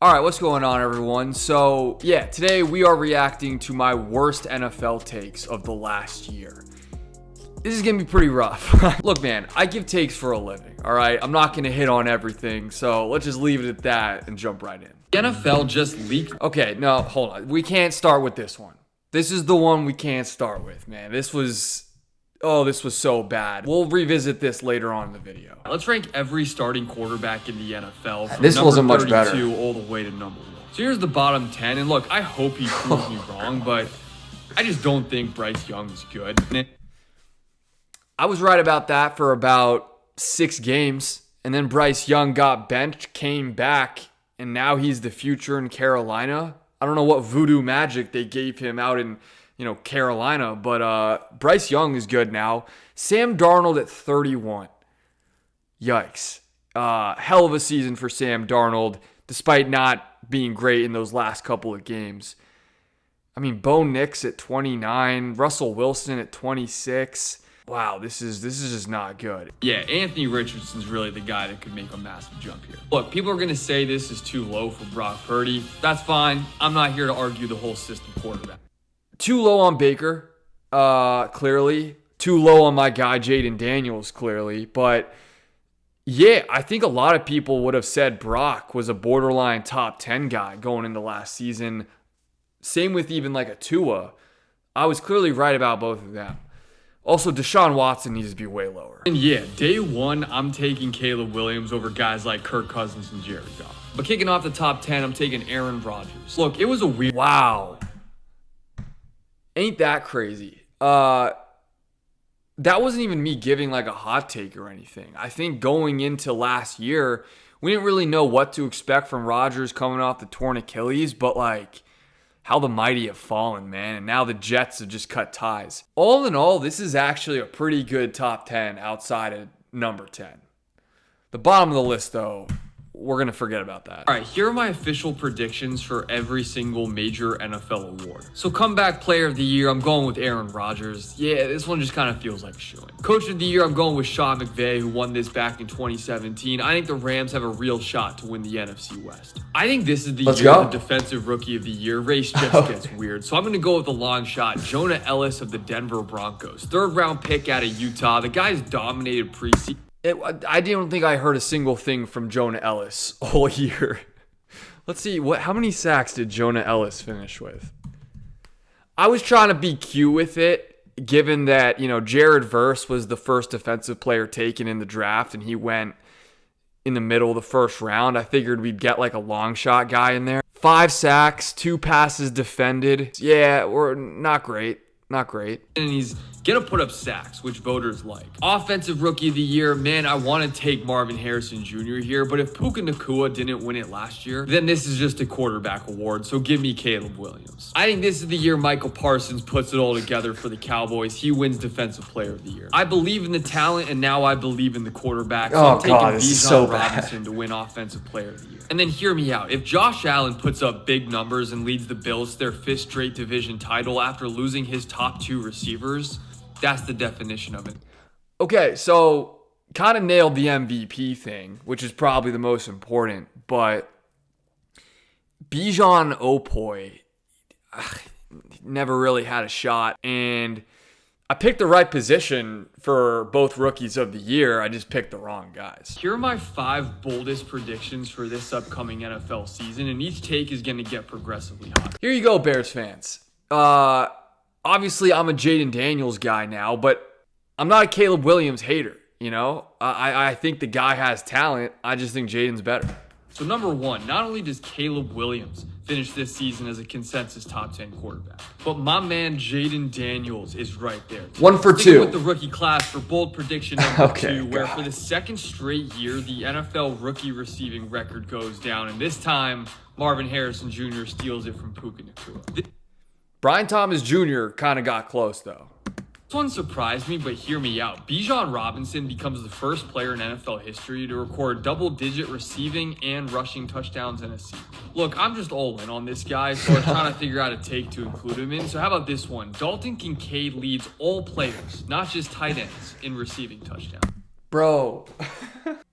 All right, what's going on, everyone? So, yeah, today we are reacting to my worst NFL takes of the last year. This is going to be pretty rough. Look, man, I give takes for a living, all right? I'm not going to hit on everything, so let's just leave it at that and jump right in. The NFL just leaked. Okay, no, hold on. We can't start with this one. This is the one we can't start with, man. This was so bad. We'll revisit this later on in the video. Let's rank every starting quarterback in the NFL from this wasn't much 32 better. all the way to number 1. So here's the bottom 10. And look, I hope he proves me wrong, but I just don't think Bryce Young is good. I was right about that for about 6 games. And then Bryce Young got benched, came back, and now he's the future in Carolina. I don't know what voodoo magic they gave him out in Carolina, but Bryce Young is good now. Sam Darnold at 31. Yikes. Hell of a season for Sam Darnold, despite not being great in those last couple of games. I mean, Bo Nix at 29, Russell Wilson at 26. Wow, this is just not good. Yeah, Anthony Richardson's really the guy that could make a massive jump here. Look, people are going to say this is too low for Brock Purdy. That's fine. I'm not here to argue the whole system quarterback. Too low on Baker, clearly. Too low on my guy, Jaden Daniels, clearly. But, yeah, I think a lot of people would have said Brock was a borderline top 10 guy going into last season. Same with even like a Tua. I was clearly right about both of them. Also, Deshaun Watson needs to be way lower. And, yeah, day one, I'm taking Caleb Williams over guys like Kirk Cousins and Jared Goff. But kicking off the top 10, I'm taking Aaron Rodgers. Look, it was a weird... Wow. Ain't that crazy? That wasn't even me giving like a hot take or anything. I think going into last year, we didn't really know what to expect from Rodgers coming off the torn Achilles, but like how the mighty have fallen, man. And now the Jets have just cut ties. All in all, this is actually a pretty good top 10 outside of number 10. The bottom of the list, though, we're going to forget about that. All right, here are my official predictions for every single major NFL award. So comeback player of the year, I'm going with Aaron Rodgers. Yeah, this one just kind of feels like a shoo-in. Coach of the year, I'm going with Sean McVay, who won this back in 2017. I think the Rams have a real shot to win the NFC West. I think this is the year of the defensive rookie of the year. Race just gets weird. So I'm going to go with the long shot, Jonah Ellis of the Denver Broncos. 3rd round pick out of Utah. The guy's dominated preseason. I didn't think I heard a single thing from Jonah Ellis all year. Let's see, how many sacks did Jonah Ellis finish with? I was trying to be cute with it, given that, Jared Verse was the first defensive player taken in the draft, and he went in the middle of the first round. I figured we'd get like a long shot guy in there. 5 sacks, 2 passes defended. Yeah, we're not great. Not great. And he's going to put up sacks, which voters like. Offensive Rookie of the Year, man, I want to take Marvin Harrison Jr. here, but if Puka Nacua didn't win it last year, then this is just a quarterback award, so give me Caleb Williams. I think this is the year Michael Parsons puts it all together for the Cowboys. He wins Defensive Player of the Year. I believe in the talent, and now I believe in the quarterback, so I'm taking Bijan Robinson to win Offensive Player of the Year. And then hear me out. If Josh Allen puts up big numbers and leads the Bills to their 5th straight division title after losing his top 2 receivers, that's the definition of it. Okay, so kind of nailed the MVP thing, which is probably the most important, but Bijan Opoi never really had a shot, and I picked the right position for both rookies of the year. I just picked the wrong guys. Here are my 5 boldest predictions for this upcoming NFL season, and each take is going to get progressively hot. Here you go, Bears fans. Obviously, I'm a Jaden Daniels guy now, but I'm not a Caleb Williams hater, I think the guy has talent. I just think Jaden's better. So number 1, not only does Caleb Williams finish this season as a consensus top 10 quarterback, but my man Jaden Daniels is right there. 1 for 2. Sticking with the rookie class for bold prediction number 2, where for the 2nd straight year, the NFL rookie receiving record goes down, and this time, Marvin Harrison Jr. steals it from Puka Nacua. Brian Thomas Jr. kind of got close, though. This one surprised me, but hear me out. Bijan Robinson becomes the first player in NFL history to record double-digit receiving and rushing touchdowns in a season. Look, I'm just all in on this guy, so I'm trying to figure out a take to include him in. So how about this one? Dalton Kincaid leads all players, not just tight ends, in receiving touchdowns. Bro,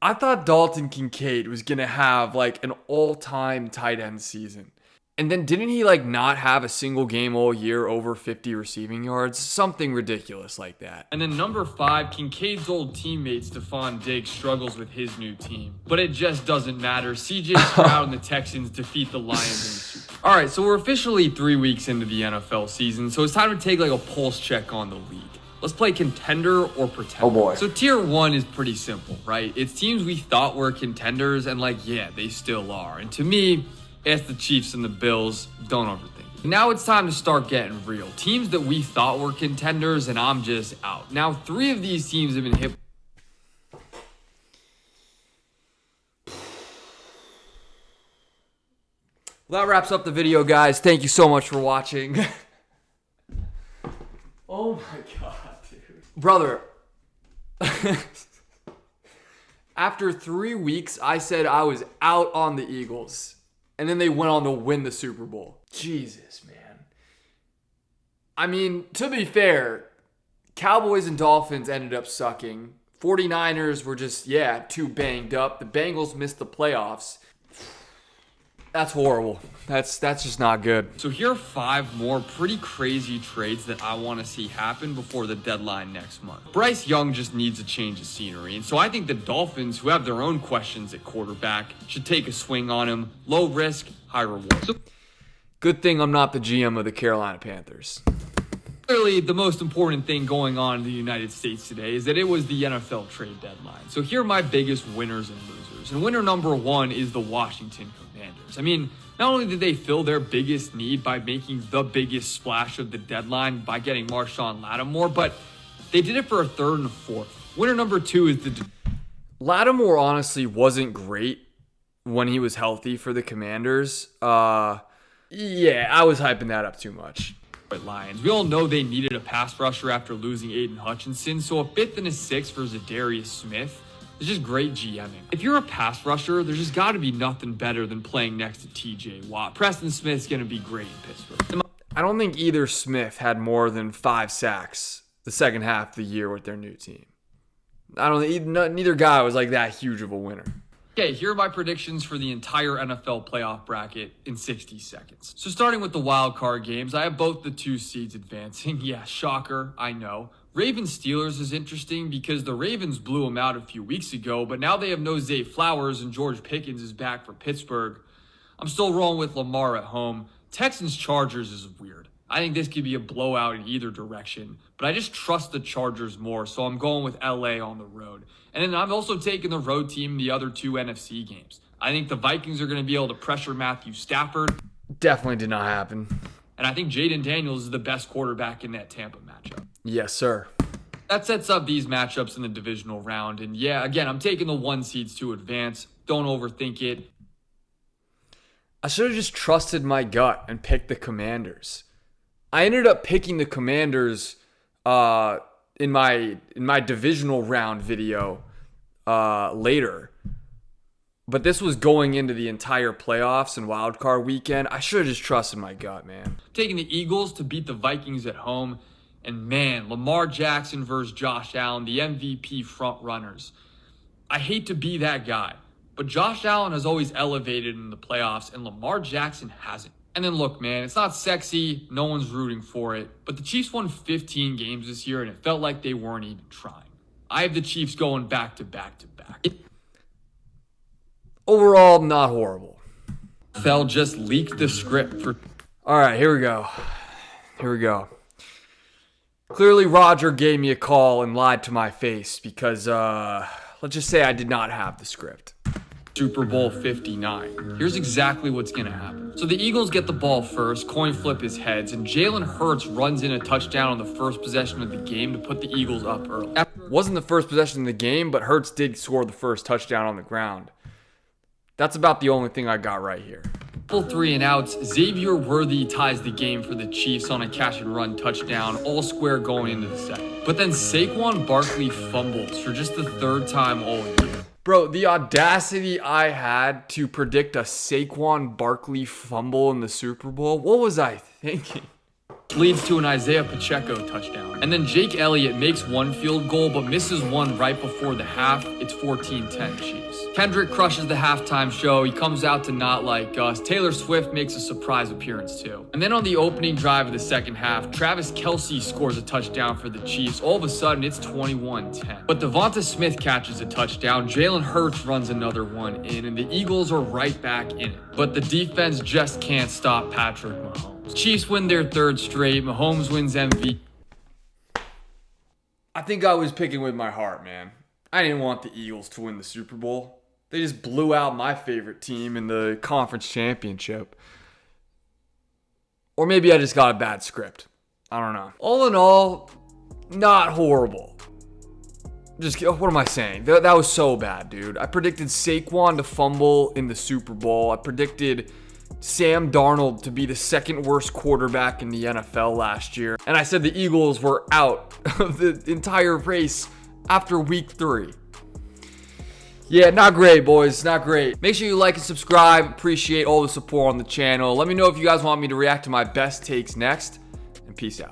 I thought Dalton Kincaid was going to have like an all-time tight end season. And then didn't he like not have a single game all year over 50 receiving yards? Something ridiculous like that. And then number 5, Kincaid's old teammate Stephon Diggs struggles with his new team. But it just doesn't matter. CJ Stroud and the Texans defeat the Lions in the Super Bowl. All right, so we're officially 3 weeks into the NFL season, so it's time to take like a pulse check on the league. Let's play contender or pretender. Oh boy. So tier 1 is pretty simple, right? It's teams we thought were contenders and like, yeah, they still are. And to me, it's the Chiefs and the Bills. Don't overthink it. Now it's time to start getting real. Teams that we thought were contenders and I'm just out. Now 3 of these teams have been hit. Well, that wraps up the video, guys. Thank you so much for watching. Oh my god, dude. Brother. After 3 weeks, I said I was out on the Eagles. And then they went on to win the Super Bowl. Jesus, man. I mean, to be fair, Cowboys and Dolphins ended up sucking. 49ers were just, too banged up. The Bengals missed the playoffs. That's horrible. That's just not good. So here are 5 more pretty crazy trades that I want to see happen before the deadline next month. Bryce Young just needs a change of scenery, and so I think the Dolphins, who have their own questions at quarterback, should take a swing on him. Low risk, high reward. So, good thing I'm not the GM of the Carolina Panthers. Clearly, the most important thing going on in the United States today is that it was the NFL trade deadline. So here are my biggest winners and losers. And winner number 1 is the Washington Commanders. I mean, not only did they fill their biggest need by making the biggest splash of the deadline by getting Marshawn Lattimore, but they did it for a 3rd and a 4th. Winner number 2 is the... Lattimore honestly wasn't great when he was healthy for the Commanders. I was hyping that up too much. Lions. We all know they needed a pass rusher after losing Aiden Hutchinson, so a 5th and a 6th for Zadarius Smith is just great GMing. If you're a pass rusher, there's just got to be nothing better than playing next to TJ Watt. Preston Smith's going to be great in Pittsburgh. I don't think either Smith had more than 5 sacks the second half of the year with their new team. Neither guy was like that huge of a winner. Okay, here are my predictions for the entire NFL playoff bracket in 60 seconds. So starting with the wild card games, I have both the 2 seeds advancing. Yeah, shocker, I know. Ravens Steelers is interesting because the Ravens blew them out a few weeks ago, but now they have no Zay Flowers and George Pickens is back for Pittsburgh. I'm still rolling with Lamar at home. Texans Chargers is weird. I think this could be a blowout in either direction, but I just trust the Chargers more, so I'm going with LA on the road. And then I'm also taking the road team in the other 2 NFC games. I think the Vikings are going to be able to pressure Matthew Stafford. Definitely did not happen. And I think Jaden Daniels is the best quarterback in that Tampa matchup. Yes, sir. That sets up these matchups in the divisional round. And yeah, again, I'm taking the 1 seeds to advance. Don't overthink it. I should have just trusted my gut and picked the Commanders. I ended up picking the Commanders in my divisional round video later. But this was going into the entire playoffs and wild card weekend. I should have just trusted my gut, man. Taking the Eagles to beat the Vikings at home. And man, Lamar Jackson versus Josh Allen, the MVP front runners. I hate to be that guy, but Josh Allen has always elevated in the playoffs and Lamar Jackson hasn't. And then look, man, it's not sexy. No one's rooting for it. But the Chiefs won 15 games this year, and it felt like they weren't even trying. I have the Chiefs going back to back to back. Overall, not horrible. Fell just leaked the script for... All right, here we go. Clearly, Roger gave me a call and lied to my face because, let's just say I did not have the script. Super Bowl 59. Here's exactly what's going to happen. So the Eagles get the ball first, coin flip his heads, and Jalen Hurts runs in a touchdown on the first possession of the game to put the Eagles up early. Wasn't the first possession of the game, but Hurts did score the first touchdown on the ground. That's about the only thing I got right here. Full 3 and outs. Xavier Worthy ties the game for the Chiefs on a catch and run touchdown, all square going into the second. But then Saquon Barkley fumbles for just the 3rd time all year. Bro, the audacity I had to predict a Saquon Barkley fumble in the Super Bowl, what was I thinking? leads to an Isaiah Pacheco touchdown. And then Jake Elliott makes one field goal, but misses one right before the half. It's 14-10 Chiefs. Kendrick crushes the halftime show. He comes out to Not Like Us. Taylor Swift makes a surprise appearance too. And then on the opening drive of the second half, Travis Kelce scores a touchdown for the Chiefs. All of a sudden, it's 21-10. But Devonta Smith catches a touchdown. Jalen Hurts runs another one in, and the Eagles are right back in it. But the defense just can't stop Patrick Mahomes. Chiefs win their third straight. Mahomes wins MVP. I think I was picking with my heart, man. I didn't want the Eagles to win the Super Bowl. They just blew out my favorite team in the conference championship. Or maybe I just got a bad script. I don't know. All in all, not horrible. What am I saying? That was so bad, dude. I predicted Saquon to fumble in the Super Bowl. I predicted Sam Darnold to be the second worst quarterback in the NFL last year. And I said the Eagles were out of the entire race after week 3. Yeah, not great, boys. Not great. Make sure you like and subscribe. Appreciate all the support on the channel. Let me know if you guys want me to react to my best takes next. And peace out.